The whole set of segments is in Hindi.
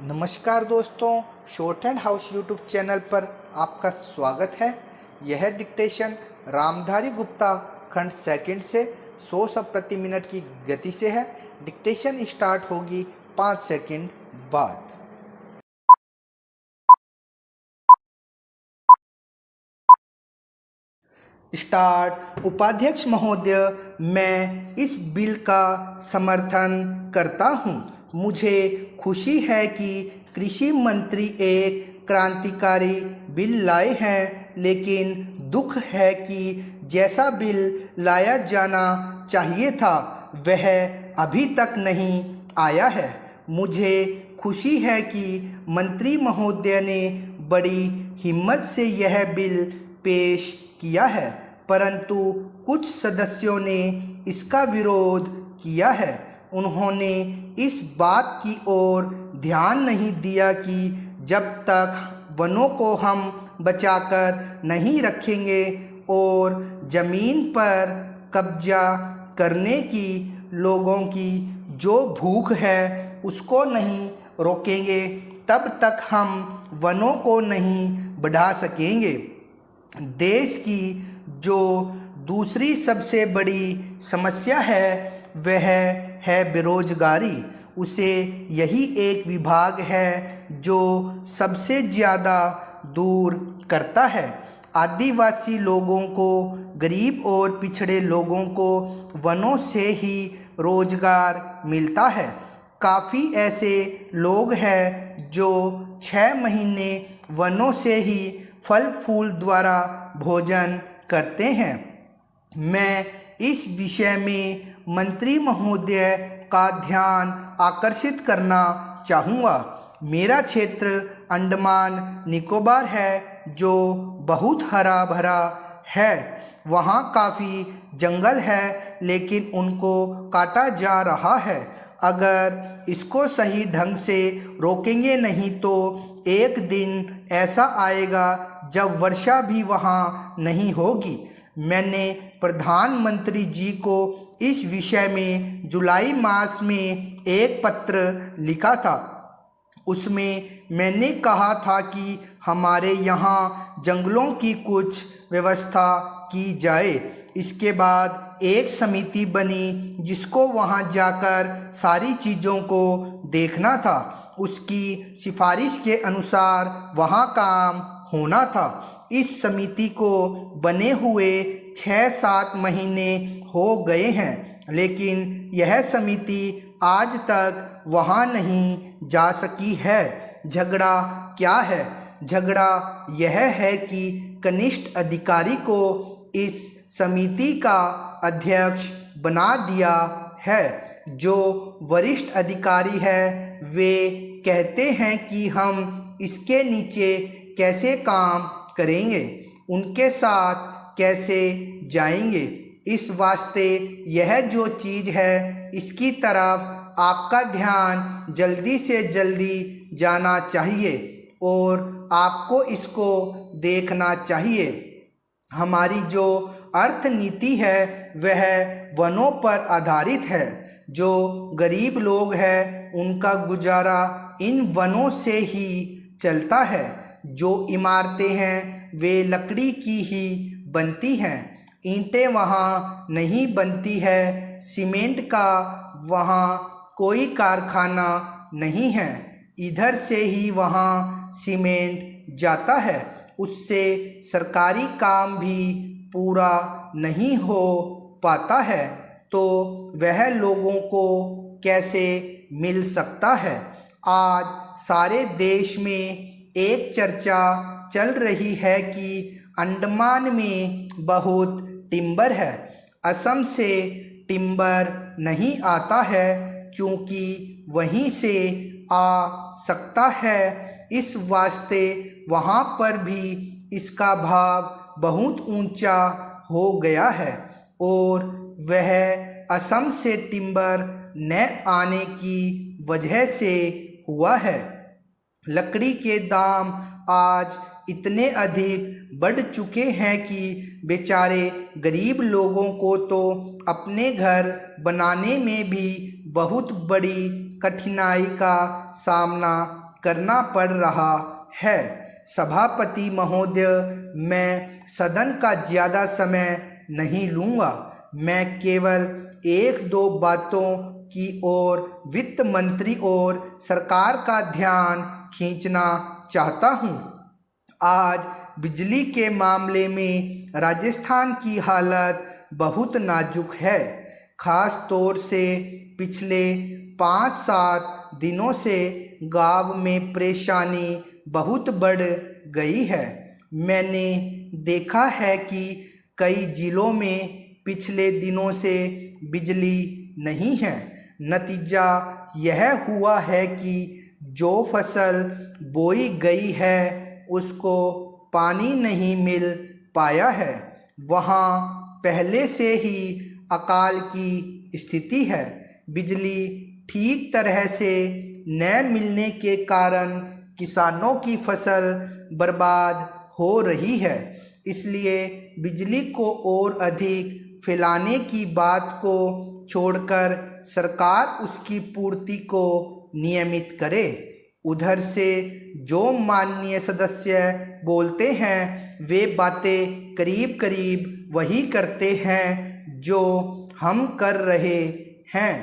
नमस्कार दोस्तों, short and house YouTube channel पर आपका स्वागत है। यह डिक्टेशन रामधारी गुप्ता खंड सेकंड से 100 शब्द प्रति मिनट की गति से है। डिक्टेशन स्टार्ट होगी 5 सेकंड बाद। स्टार्ट। उपाध्यक्ष महोदय, मैं इस बिल का समर्थन करता हूं। मुझे खुशी है कि कृषि मंत्री एक क्रांतिकारी बिल लाए हैं, लेकिन दुख है कि जैसा बिल लाया जाना चाहिए था वह अभी तक नहीं आया है। मुझे खुशी है कि मंत्री महोदय ने बड़ी हिम्मत से यह बिल पेश किया है, परंतु कुछ सदस्यों ने इसका विरोध किया है। उन्होंने इस बात की ओर ध्यान नहीं दिया कि जब तक वनों को हम बचाकर नहीं रखेंगे और ज़मीन पर कब्जा करने की लोगों की जो भूख है उसको नहीं रोकेंगे, तब तक हम वनों को नहीं बढ़ा सकेंगे। देश की जो दूसरी सबसे बड़ी समस्या है वह है बेरोजगारी। उसे यही एक विभाग है जो सबसे ज़्यादा दूर करता है। आदिवासी लोगों को, गरीब और पिछड़े लोगों को वनों से ही रोजगार मिलता है। काफ़ी ऐसे लोग हैं जो 6 महीने वनों से ही फल फूल द्वारा भोजन करते हैं। मैं इस विषय में मंत्री महोदय का ध्यान आकर्षित करना चाहूँगा। मेरा क्षेत्र अंडमान निकोबार है जो बहुत हरा भरा है। वहाँ काफ़ी जंगल है, लेकिन उनको काटा जा रहा है। अगर इसको सही ढंग से रोकेंगे नहीं तो एक दिन ऐसा आएगा जब वर्षा भी वहाँ नहीं होगी। मैंने प्रधानमंत्री जी को इस विषय में जुलाई मास में एक पत्र लिखा था। उसमें मैंने कहा था कि हमारे यहाँ जंगलों की कुछ व्यवस्था की जाए। इसके बाद एक समिति बनी जिसको वहाँ जाकर सारी चीज़ों को देखना था। उसकी सिफारिश के अनुसार वहाँ काम होना था। इस समिति को बने हुए 6-7 महीने हो गए हैं, लेकिन यह समिति आज तक वहाँ नहीं जा सकी है। झगड़ा क्या है? झगड़ा यह है कि कनिष्ठ अधिकारी को इस समिति का अध्यक्ष बना दिया है। जो वरिष्ठ अधिकारी है वे कहते हैं कि हम इसके नीचे कैसे काम करेंगे, उनके साथ कैसे जाएंगे। इस वास्ते यह जो चीज़ है इसकी तरफ आपका ध्यान जल्दी से जल्दी जाना चाहिए और आपको इसको देखना चाहिए। हमारी जो अर्थ नीति है वह वनों पर आधारित है। जो गरीब लोग हैं उनका गुजारा इन वनों से ही चलता है। जो इमारतें हैं वे लकड़ी की ही बनती हैं। ईंटें वहाँ नहीं बनती है। सीमेंट का वहाँ कोई कारखाना नहीं है। इधर से ही वहाँ सीमेंट जाता है। उससे सरकारी काम भी पूरा नहीं हो पाता है, तो वह लोगों को कैसे मिल सकता है। आज सारे देश में एक चर्चा चल रही है कि अंडमान में बहुत टिम्बर है। असम से टिम्बर नहीं आता है क्योंकि वहीं से आ सकता है। इस वास्ते वहाँ पर भी इसका भाव बहुत ऊंचा हो गया है और वह असम से टिम्बर न आने की वजह से हुआ है। लकड़ी के दाम आज इतने अधिक बढ़ चुके हैं कि बेचारे गरीब लोगों को तो अपने घर बनाने में भी बहुत बड़ी कठिनाई का सामना करना पड़ रहा है। सभापति महोदय, मैं सदन का ज़्यादा समय नहीं लूँगा। मैं केवल एक दो बातों की ओर वित्त मंत्री और सरकार का ध्यान खींचना चाहता हूँ। आज बिजली के मामले में राजस्थान की हालत बहुत नाजुक है। खास तौर से पिछले 5-7 दिनों से गांव में परेशानी बहुत बढ़ गई है। मैंने देखा है कि कई जिलों में पिछले दिनों से बिजली नहीं है। नतीजा यह हुआ है कि जो फसल बोई गई है उसको पानी नहीं मिल पाया है। वहाँ पहले से ही अकाल की स्थिति है। बिजली ठीक तरह से न मिलने के कारण किसानों की फसल बर्बाद हो रही है। इसलिए बिजली को और अधिक फैलाने की बात को छोड़कर सरकार उसकी पूर्ति को नियमित करे। उधर से जो माननीय सदस्य बोलते हैं वे बातें करीब करीब वही करते हैं जो हम कर रहे हैं।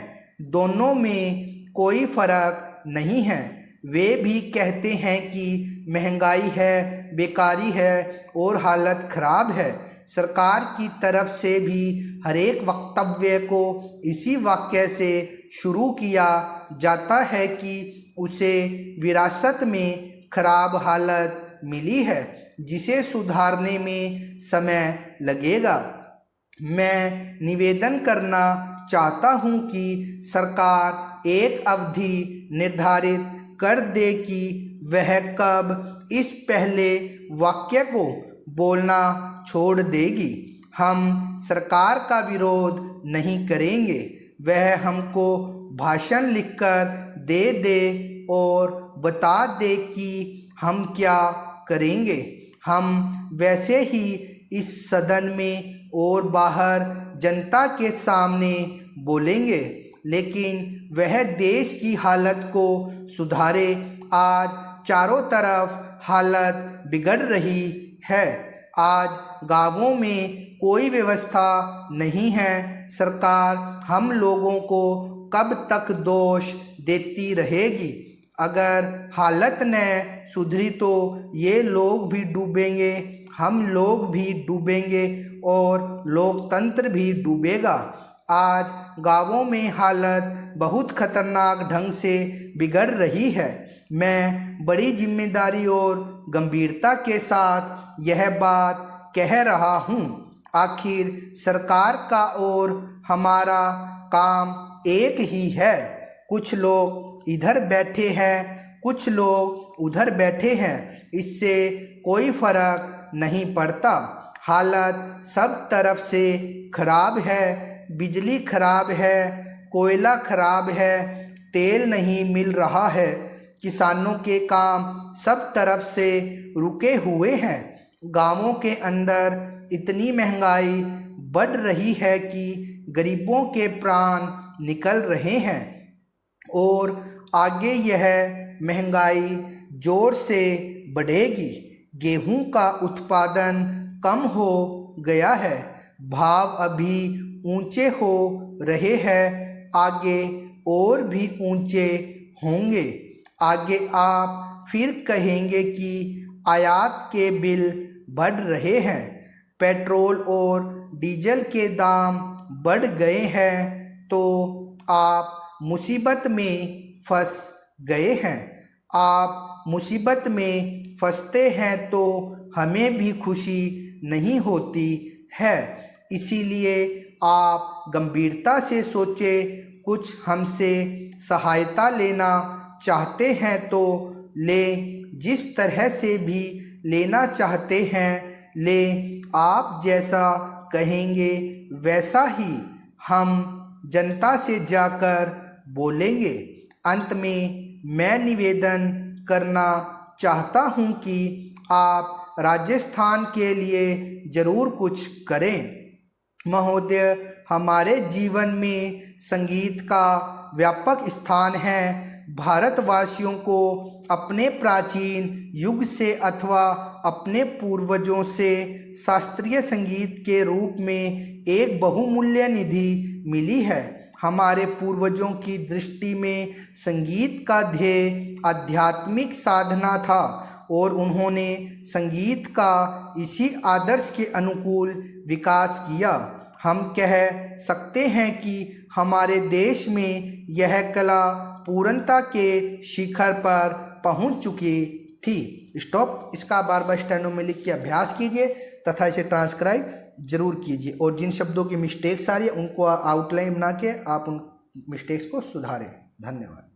दोनों में कोई फर्क नहीं है। वे भी कहते हैं कि महंगाई है, बेकारी है और हालत खराब है। सरकार की तरफ से भी हर एक वक्तव्य को इसी वाक्य से शुरू किया जाता है कि उसे विरासत में खराब हालत मिली है जिसे सुधारने में समय लगेगा। मैं निवेदन करना चाहता हूं कि सरकार एक अवधि निर्धारित कर दे कि वह कब इस पहले वाक्य को बोलना छोड़ देगी। हम सरकार का विरोध नहीं करेंगे। वह हमको भाषण लिखकर दे दे और बता दे कि हम क्या करेंगे। हम वैसे ही इस सदन में और बाहर जनता के सामने बोलेंगे, लेकिन वह देश की हालत को सुधारे। आज चारों तरफ हालत बिगड़ रही है। आज गांवों में कोई व्यवस्था नहीं है। सरकार हम लोगों को कब तक दोष देती रहेगी। अगर हालत न सुधरी तो ये लोग भी डूबेंगे, हम लोग भी डूबेंगे और लोकतंत्र भी डूबेगा। आज गांवों में हालत बहुत खतरनाक ढंग से बिगड़ रही है। मैं बड़ी जिम्मेदारी और गंभीरता के साथ यह बात कह रहा हूँ। आखिर सरकार का और हमारा काम एक ही है। कुछ लोग इधर बैठे हैं, कुछ लोग उधर बैठे हैं, इससे कोई फर्क नहीं पड़ता। हालत सब तरफ से खराब है। बिजली खराब है, कोयला खराब है, तेल नहीं मिल रहा है। किसानों के काम सब तरफ से रुके हुए हैं। गांवों के अंदर इतनी महंगाई बढ़ रही है कि गरीबों के प्राण निकल रहे हैं और आगे यह महंगाई जोर से बढ़ेगी। गेहूं का उत्पादन कम हो गया है, भाव अभी ऊंचे हो रहे हैं, आगे और भी ऊंचे होंगे। आगे आप फिर कहेंगे कि आयात के बिल बढ़ रहे हैं, पेट्रोल और डीजल के दाम बढ़ गए हैं, तो आप मुसीबत में फंस गए हैं। आप मुसीबत में फंसते हैं तो हमें भी खुशी नहीं होती है। इसीलिए आप गंभीरता से सोचें। कुछ हमसे सहायता लेना चाहते हैं तो लें, जिस तरह से भी लेना चाहते हैं लें। आप जैसा कहेंगे वैसा ही हम जनता से जाकर बोलेंगे। अंत में मैं निवेदन करना चाहता हूं कि आप राजस्थान के लिए ज़रूर कुछ करें। महोदय, हमारे जीवन में संगीत का व्यापक स्थान है। भारतवासियों को अपने प्राचीन युग से अथवा अपने पूर्वजों से शास्त्रीय संगीत के रूप में एक बहुमूल्य निधि मिली है। हमारे पूर्वजों की दृष्टि में संगीत का ध्येय आध्यात्मिक साधना था और उन्होंने संगीत का इसी आदर्श के अनुकूल विकास किया। हम कह सकते हैं कि हमारे देश में यह कला पूर्णता के शिखर पर पहुंच चुकी थी। स्टॉप। इसका बार बार स्टेनो में लिख के अभ्यास कीजिए तथा इसे ट्रांसक्राइब जरूर कीजिए और जिन शब्दों की मिस्टेक्स आ रही है उनको आउटलाइन बना के आप उन मिस्टेक्स को सुधारें। धन्यवाद।